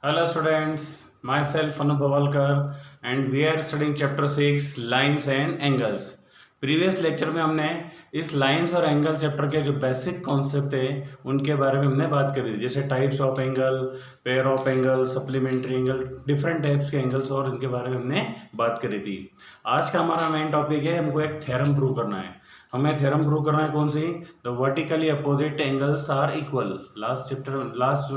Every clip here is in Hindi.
Hello students, myself Anu Bawalkar and we are studying chapter 6 lines and angles. Previous lecture में हमने इस लाइंस और एंगल चैप्टर के जो बेसिक कॉन्सेप्ट है उनके बारे में हमने बात करी थी, जैसे types of angle, pair of angle, supplementary angle, different types के एंगल्स और इनके बारे में हमने बात करी थी। आज का हमारा मेन टॉपिक है, हमको एक थ्योरम प्रूव करना है। हमें थ्योरम प्रूव करना है कौन सी? The vertically opposite angles are equal. Last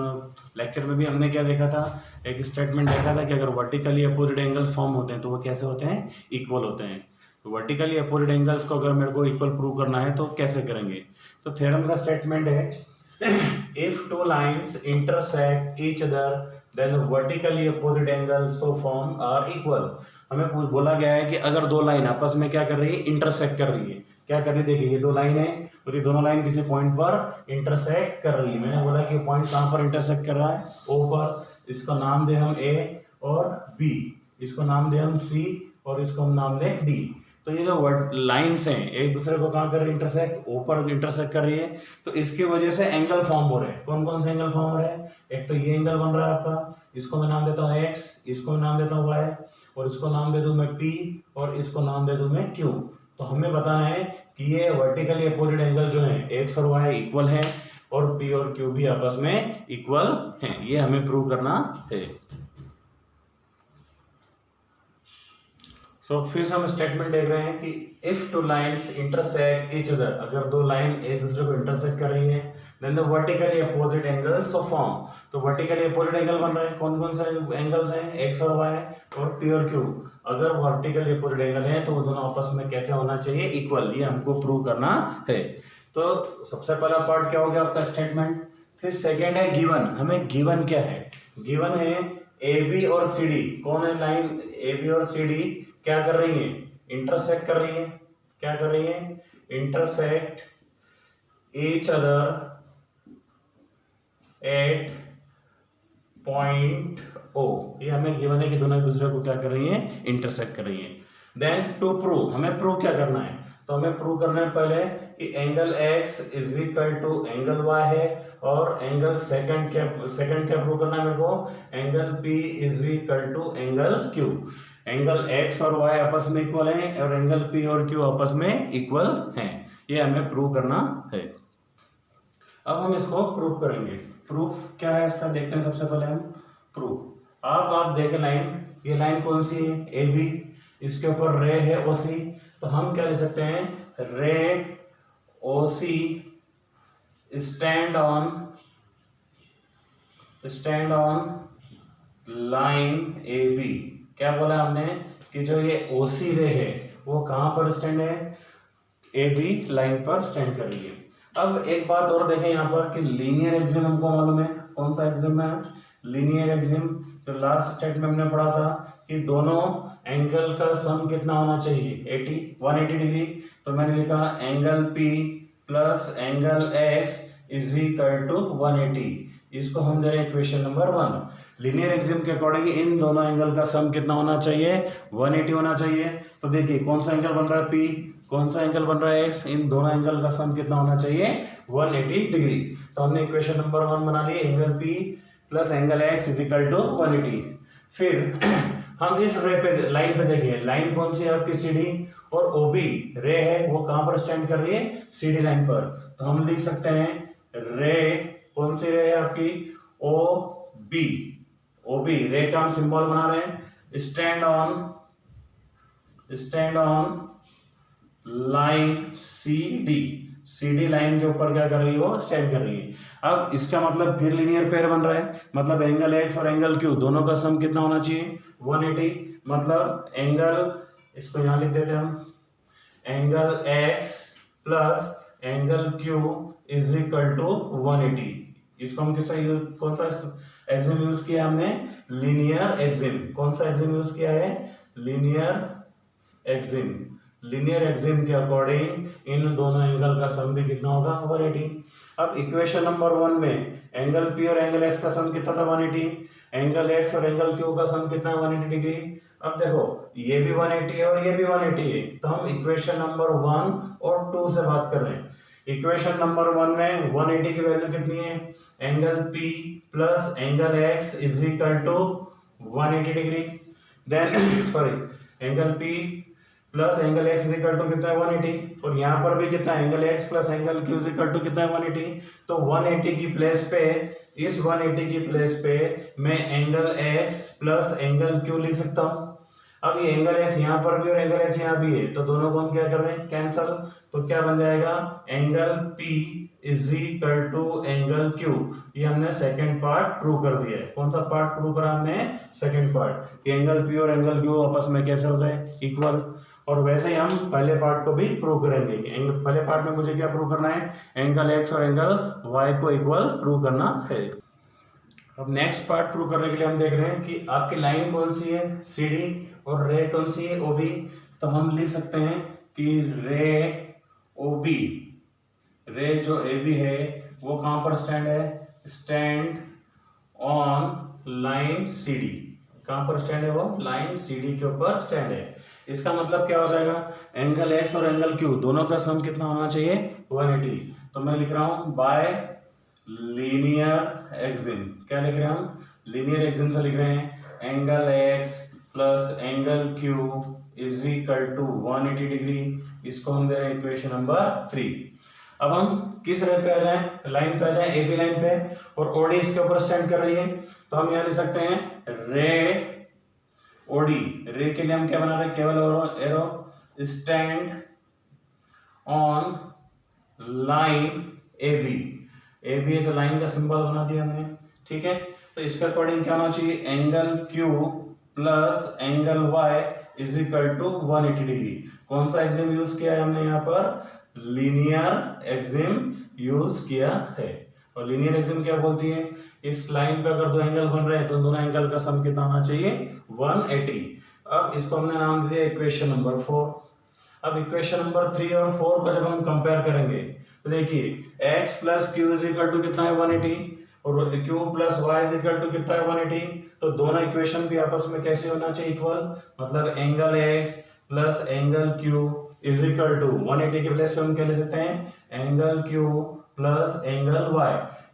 lecture में भी हमने क्या देखा था, एक स्टेटमेंट देखा था कि अगर वर्टिकली अपोजिट एंगल्स फॉर्म होते हैं तो वो कैसे होते हैं? इक्वल होते हैं। तो वर्टिकली अपोजिट एंगल्स को अगर मेरे को इक्वल प्रूव करना है तो कैसे करेंगे? तो थ्योरम का स्टेटमेंट है if two lines intersect each other then vertically opposite angles so form are equal. हमें बोला गया है कि अगर दो लाइन आपस में क्या कर रही है? इंटरसेक्ट कर रही है। क्या कर रही है? देखिए ये दो लाइन है और ये दोनों लाइन किसी पॉइंट पर इंटरसेक्ट कर रही है। मैंने बोला कि पॉइंट कहां पर इंटरसेक्ट कर रहा है? ओ पर। इसका नाम दे हम ए और बी, इसको नाम दे हम सी और इसको हम नाम दे डी। तो ये जो लाइंस हैं एक दूसरे को कहां कर रही है? इंटरसेक्ट, ओ पर इंटरसेक्ट कर रही है। तो इसकी वजह से एंगल फॉर्म हो रहे हैं। कौन कौन से एंगल फॉर्म हो रहे हैं? एक तो ये एंगल बन रहा है आपका, इसको मैं नाम देता हूँ एक्स, इसको मैं नाम देता हूँ वाई और इसको नाम दे दूं मैं पी और इसको नाम दे दूं मैं क्यू। तो हमें बताना है कि ये वर्टिकली अपोजिट एंगल जो है एक्स और वाई इक्वल है और पी और क्यू भी आपस में इक्वल हैं। ये हमें प्रूव करना है। फिर से हम स्टेटमेंट देख रहे हैं कि if two lines intersect each other, अगर दो लाइन एक दूसरे को इंटरसेक्ट कर रही है then the vertically opposite angles so form. तो वर्टिकली अपोजिट एंगल बन रहे हैं। कौन कौन से एंगल्स हैं? एक्स और वाई और पी और क्यू। अगर वर्टिकली अपोजिट एंगल है तो वो दोनों आपस में कैसे होना चाहिए? इक्वल। ये हमको प्रूव करना है। तो सबसे पहला पार्ट क्या हो गया आपका स्टेटमेंट। फिर सेकेंड है गिवन। हमें गिवन क्या है? गिवन है ए बी और सी डी। कौन है? लाइन ए बी और सी डी क्या कर रही है? इंटरसेक्ट कर रही है। क्या कर रही है? Intersect each other at point O. ये हमें गिवन है कि दोनों एक दूसरे को क्या कर रही है? इंटरसेक्ट कर रही है। देन टू प्रूव, हमें प्रूव क्या करना है? तो हमें प्रूव करना है पहले कि angle x is equal to angle y है और एंगल सेकंड क्या प्रूव करना है मेरे को? Angle p is equal to angle q। Angle x और y आपस में इक्वल हैं और एंगल p और q आपस में इक्वल हैं। ये हमें प्रूव करना है। अब हम इसको प्रूव करेंगे। प्रूफ क्या है इसका देखते हैं। सबसे पहले हम प्रूफ, आप देखें लाइन, ये लाइन कौन सी है? ए बी, इसके ऊपर रे है ओ सी। तो हम क्या लिख सकते हैं? Ray O C stand on line A B. क्या बोला हमने कि जो ये ओ सी रे है वो कहां पर स्टैंड है? ए बी लाइन पर स्टैंड कर रही है। अब एक बात और देखें यहाँ पर कि लीनियर एक्सिम हमको मालूम है। कौन सा एक्सिम है? Linear Exim. तो लास्ट स्टेट में हमने पढ़ा था कि दोनों एंगल का सम कितना होना चाहिए? 180 डिग्री। तो मैंने लिखा angle P plus angle X is equal to 180। इसको हम दे रहे हैं इक्वेशन नंबर 1। लीनियर एक्सिम के अकॉर्डिंग इन दोनों एंगल का सम कितना होना चाहिए? 180 होना चाहिए। तो देखिए कौन सा एंगल बन रहा है? P, कौन सा एंगल बन रहा है? एक्स। इन दोनों एंगल का सम कितना होना चाहिए? 180 डिग्री। तो हमने इक्वेशन नंबर 1 बना ली, angle P plus angle X is equal to 180। फिर हम इस रे पे लाइन पे देखिए, लाइन कौन सी है आपकी? CD और OB रे है वो कहां पर स्टैंड कर रही है? CD लाइन पर। तो हम लिख सकते हैं रे, कौन सी रे है आपकी? OB रे का हम सिंबल बना रहे हैं। Stand on line CD line के ऊपर क्या कर रही है? वो स्टैंड कर रही है। अब इसका मतलब फिर लीनियर पेयर बन रहा है। मतलब एंगल X और एंगल Q दोनों का सम कितना होना चाहिए? 180। मतलब एंगल, इसको यहां लिख देते हैं हम, angle X plus angle Q is equal to 180। इसको हम कौन सा एक्सिम यूज किया हमने? Linear axiom. कौन सा एक्सिम यूज किया है? Linear axiom. लीनियर एक्सिम के अकॉर्डिंग इन दोनों एंगल का सम भी कितना होगा? 180। अब इक्वेशन नंबर 1 में एंगल P और एंगल X का सम कितना था? 180। एंगल X और एंगल Q का सम कितना है? 180 डिग्री। अब देखो ये भी 180 है और ये भी 180 है। तो हम इक्वेशन नंबर 1 और 2 से बात कर रहे हैं। इक्वेशन नंबर 1 में 180 की वैल्यू कितनी है, angle P plus angle X is equal to 180 degree. Then sorry angle P plus angle X is equal to कितना है 180, और यहाँ पर भी कितना है angle X plus angle Q is equal to कितना है 180। तो 180 की प्लेस पे, इस 180 की प्लेस पे मैं angle X plus angle Q लिख सकता हूँ। अब ये एंगल X यहाँ पर भी और एंगल X यहाँ भी है, तो दोनों को हम क्या कर रहे हैं, कैंसल। तो क्या बन जाएगा, angle P is equal to angle Q। ये हमने सेकंड पार्ट प्रूव कर दिया है। कौन सा पार्ट प्रूव करा हमने, सेकंड पार्ट, कि एंगल P और एंगल Q आपस में कैसे हो गए, इक्वल। और वैसे ही हम पहले पार्ट को भी प्रूव करेंगे। पहले पार्ट में मुझे क्या प्रूव करना है, एंगल X और एंगल Y को इक्वल प्रूव करना है। अब नेक्स्ट पार्ट प्रूव करने के लिए हम देख रहे हैं कि आपकी लाइन कौन सी है, CD, और रे कौन सी है, OB। तो हम लिख सकते हैं कि रे OB, रे जो AB है वो कहां पर स्टैंड है, स्टैंड ऑन लाइन CD। कहां पर स्टैंड है वो, लाइन CD के ऊपर स्टैंड है। इसका मतलब क्या हो जाएगा, एंगल X और एंगल Q दोनों का सम कितना होना चाहिए, 180। तो मैं लिख रहा हूं बाय लीनियर एक्सिम। क्या लिख रहे हैं हम, लीनियर एक्सिम से लिख रहे हैं angle X plus angle Q is equal to 180 degree. इसको हम दे रहे हैं इक्वेशन नंबर 3। अब हम किस रे पे आ जाएं, लाइन पे आ जाएं, AB लाइन पे, और OD इसके ऊपर स्टैंड कर रही है। तो हम यहाँ लिख सकते हैं रे OD। रे के लिए हम क्या बना रहे हैं, केवल arrow, stand on line AB। AB है तो लाइन का सिंबल बना दिया हमने, ठीक है। तो इसके अकॉर्डिंग क्या होना चाहिए, angle Q plus angle Y is equal to 180 degree. कौन सा एक्सिम यूज किया है हमने यहाँ पर, लीनियर एक्सिम यूज किया है। और लीनियर एक्सिम क्या बोलती है, इस लाइन पे अगर दो एंगल बन रहे हैं तो दोनों एंगल का सम कितना होना चाहिए, 180। अब इसको हमने नाम दिया इक्वेशन नंबर 4। अब इक्वेशन नंबर 3 और 4 को जब हम कंपेयर करेंगे तो देखिए x plus Q is equal to कितना है 180, और q plus Y is equal to कितना है 180। तो दोनों इक्वेशन भी आपस में कैसे होना चाहिए, इक्वल। मतलब angle x plus angle q is equal to 180 के प्लेस पे हम क्या ले सकते हैं, angle q plus angle y।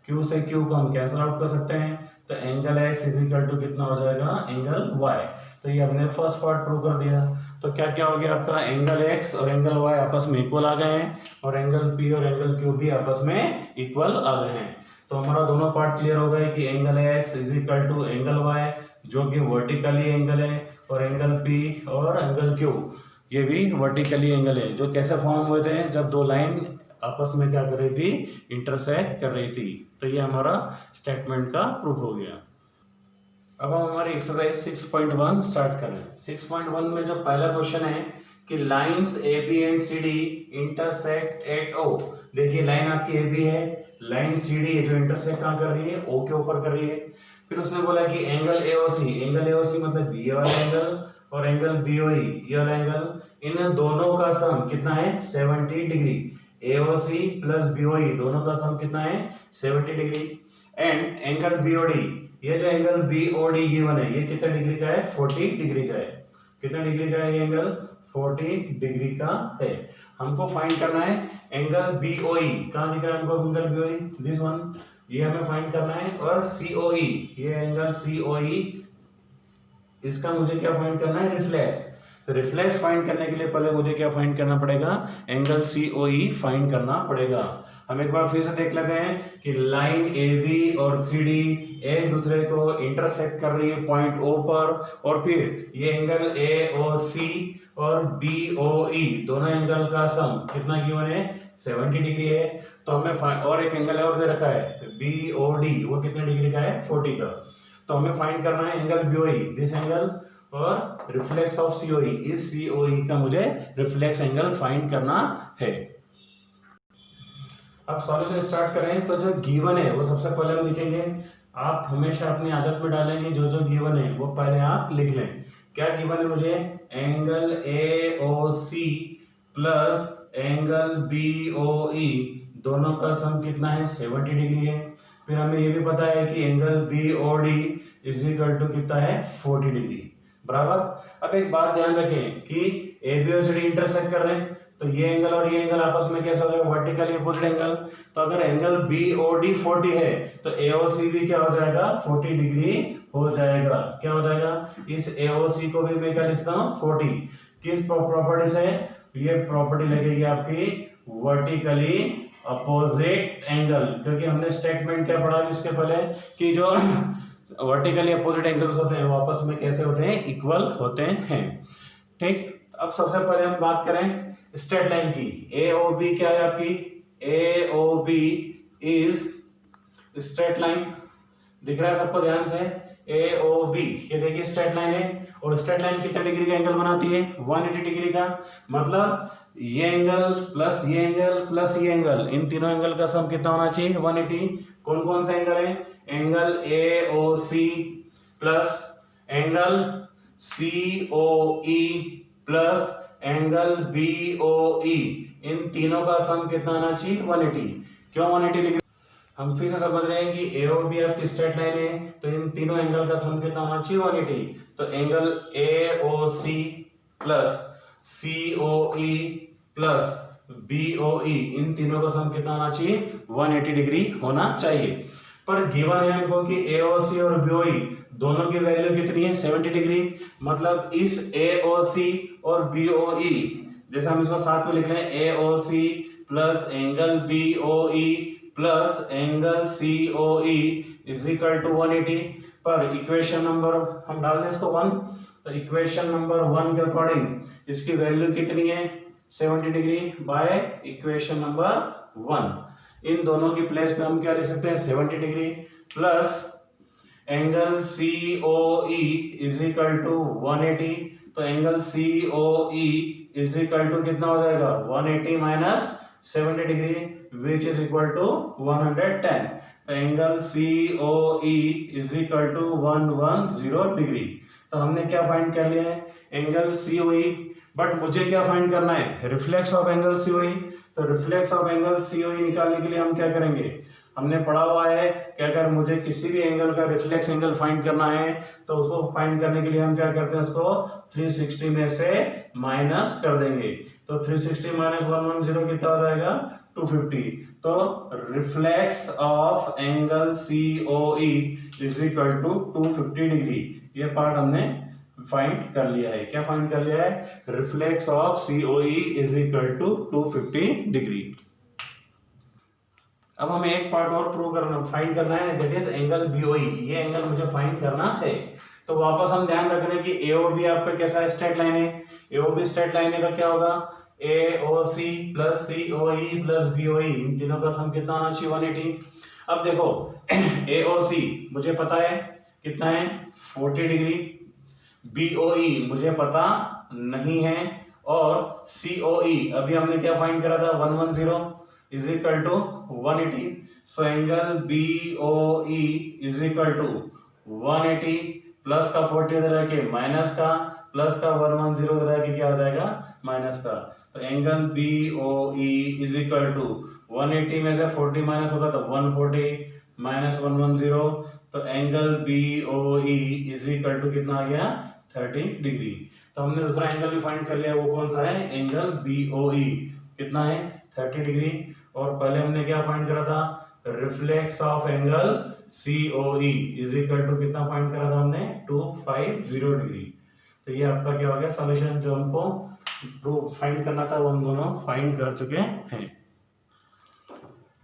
q से q को हम कैंसिल आउट कर सकते हैं, तो angle x is equal to कितना हो जाएगा, एंगल y। तो ये हमने फर्स्ट पार्ट प्रूव कर दिया। तो क्या क्या हो गया आपका, एंगल x और एंगल y आपस में इक्वल आ गए हैं, और एंगल p और एंगल q भी आपस में इक्वल आ गए हैं। तो हमारा दोनों पार्ट क्लियर हो गए कि angle x is equal to angle y जो कि वर्टिकली एंगल है, और एंगल p और एंगल q ये भी वर्टिकली एंगल है। जो कैसे फॉर्म हुए थे, जब दो लाइन आपस में क्या कर रही थी, इंटरसेक्ट कर रही थी। तो ये हमारा स्टेटमेंट का प्रूफ हो गया। अब हम हमारी एक्सरसाइज 6.1 स्टार्ट करें। 6.1 में जो पहला क्वेश्चन है कि lines AB and CD intersect at O। देखिए लाइन आपकी AB है, लाइन CD है जो इंटरसेक्ट कहाँ कर रही है, O के ऊपर कर रही है। फिर उसने बोला कि एंगल AOC मतलब ये वाला एंगल, और एंगल BOE ये वाला एंगल, इन दोनों का सम कितना है, 70 डिग्री। AOC प्लस BOE दोनों का सम कितना है, 70 डिग्री। एंड एंगल BOD, ये जो एंगल BOD गिवन है ये कितने डिग्री का है, 40 डिग्री का है। कितने डिग्री का है ये एंगल, 40 डिग्री का है। हमको फाइंड करना है एंगल BOE। कहाँ दिख रहा है हमको एंगल BOE, दिस वन, ये हमें फाइंड करना है। और COE, ये एंगल COE, इसका मुझे क्या फाइंड करना है, रिफ्लेक्स। तो रिफ्लेक्स फाइंड करने के लिए पहले मुझे क्या फाइंड करना पड़ेगा, एंगल COE फाइंड करना पड़ेगा। हम एक बार फिर से देख लेते हैं कि लाइन AB और CD एक दूसरे को इंटरसेक्ट कर रही है पॉइंट O पर, और फिर ये एंगल AOC और BOE दोनों एंगल का सम कितना गिवन है, 70 डिग्री है। तो हमें और एक एंगल और दे रखा है BOD, वो कितने डिग्री का है, 40 का। तो हमें फाइंड करना है एंगल BOE, दिस एंगल, और रिफ्लेक्स ऑफ COE, इस COE का मुझे रिफ्लेक्स एंगल फाइंड करना है। अब सॉल्यूशन स्टार्ट करें। तो जो गिवन है वो सबसे पहले हम लिखेंगे। आप हमेशा अपनी आदत में डालेंगे, जो जो गिवन है वो पहले आप लिख लें। क्या गिवन है मुझे, angle AOC plus angle BOE दोनों का सम कितना है, 70 डिग्री है। फिर हमें ये भी पता है कि angle BOD is equal to कितना है, 40 डिग्री, बराबर। अब एक बात ध्यान रखें कि AB और CD इंटरसेक्ट कर रहे हैं, तो ये एंगल और ये एंगल आपस में कैसे हो जाएगा, वर्टिकली अपोजिट एंगल। तो अगर एंगल BOD 40 है तो AOC भी क्या हो जाएगा, 40 डिग्री हो जाएगा। क्या हो जाएगा, इस AOC को भी मैं क्या लिखता हूँ 40। किस प्रॉपर्टी से, ये प्रॉपर्टी लगेगी आपकी वर्टिकली अपोजिट एंगल, क्योंकि हमने स्टेटमेंट क्या पढ़ा इसके पहले कि जो वर्टिकली अपोजिट एंगल्स होते हैं वो आपस में कैसे होते हैं, इक्वल होते हैं। ठीक, अब सबसे पहले हम बात करें स्ट्रेट लाइन की। AOB क्या है आपकी, AOB इज स्ट्रेट लाइन, दिख रहा है सबको ध्यान से। AOB ये देखिए स्ट्रेट लाइन है, और स्ट्रेट लाइन कितने डिग्री का एंगल बनाती है, 180 डिग्री का। मतलब ये एंगल प्लस ये एंगल प्लस ये एंगल, इन तीनों एंगल का सम कितना होना चाहिए, 180। कौन कौन से एंगल है, angle AOC plus angle COE plus angle BOE, इन तीनों का सम कितना आना चाहिए, 180। क्यों 180 डिग्री, हम फिर से समझ रहे हैं कि AOB आपकी स्ट्रेट लाइन है, तो इन तीनों एंगल का सम कितना होना चाहिए, 180। तो angle AOC plus COE plus BOE, इन तीनों का सम कितना होना चाहिए, 180 डिग्री होना चाहिए। पर गिवन है हमको कि AOC और BOE दोनों की वैल्यू कितनी है, 70 डिग्री। मतलब इस AOC और BOE, जैसे हम इसको साथ में लिख रहे हैं, AOC plus angle BOE plus angle COE is equal to 180। पर इक्वेशन नंबर हम डाल दें इसको 1, तो इक्वेशन नंबर 1 के अकॉर्डिंग इसकी वैल्यू कितनी है, 70 डिग्री बाय इक्वेशन नंबर 1। इन दोनों की प्लेस पे हम क्या लिख सकते हैं, 70 degree plus angle COE is equal to 180। तो angle COE is equal to कितना हो जाएगा, 180 minus 70 degree which is equal to 110। तो angle COE is equal to 110 degree. तो हमने क्या फाइंड कर लिया है, एंगल COE। बट मुझे क्या फाइंड करना है, रिफ्लेक्स ऑफ एंगल COE। तो रिफ्लेक्स ऑफ एंगल COE निकालने के लिए हम क्या करेंगे, हमने पढ़ा हुआ है कि अगर मुझे किसी भी एंगल का रिफ्लेक्स एंगल फाइंड करना है तो उसको फाइंड करने के लिए हम क्या करते हैं, उसको 360 में से माइनस कर देंगे। तो 360 माइनस 110 कितना हो जाएगा, 250। तो reflex of angle COE is equal to 250 degree. ये पार्ट हमने फाइंड कर लिया है। क्या फाइंड कर लिया है, reflex of COE is equal to 250 degree. अब हमें एक पार्ट और प्रूव करना, फाइंड करना है, दैट इज एंगल BOE। ये एंगल मुझे फाइंड करना है। तो वापस हम ध्यान रख रहे हैं कि AOB आपका कैसा है, स्ट्रेट लाइन है। AOB स्ट्रेट लाइन है तो क्या होगा, AOC plus COE plus BOE, इन तीनों का सम कितना आना चाहिए, 180। अब देखो AOC मुझे पता है कितना है, 40 डिग्री। BOE मुझे पता नहीं है, और COE अभी हमने क्या फाइंड करा था, 110 is equal to 180। So angle BOE is equal to 180 plus का 40 इधर आके माइनस का, प्लस का 110 इधर आके क्या हो जाएगा, माइनस का। तो angle BOE is equal to 180 में से 40 माइनस होगा तो 140 माइनस 110। तो angle BOE is equal to कितना आ गया, 30 डिग्री। तो हमने दूसरा एंगल भी फाइंड कर लिया, वो कौन सा है, एंगल BOE कितना है, 30 डिग्री। और पहले हमने क्या फाइंड करा था, reflex of angle COE is equal to कितना फाइंड करा था हमने, 250 डिग्री। तो ये आपका क्या हो गया सॉल्यूशन, जो हमको प्रूव फाइंड करना था वो हम दोनों फाइंड कर चुके हैं।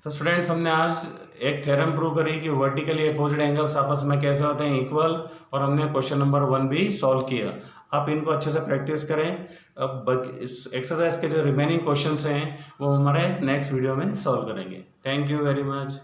तो स्टूडेंट्स हमने आज एक थ्योरम प्रूव करी कि वर्टिकली अपोजिट एंगल्स आपस में कैसे होते हैं, इक्वल, और हमने क्वेश्चन नंबर 1 भी सॉल्व किया। आप इनको अच्छे से प्रैक्टिस करें। अब इस एक्सरसाइज के जो रिमेनिंग क्वेश्चंस हैं वो हमारे नेक्स्ट वीडियो में सॉल्व करेंगे। Thank you very much.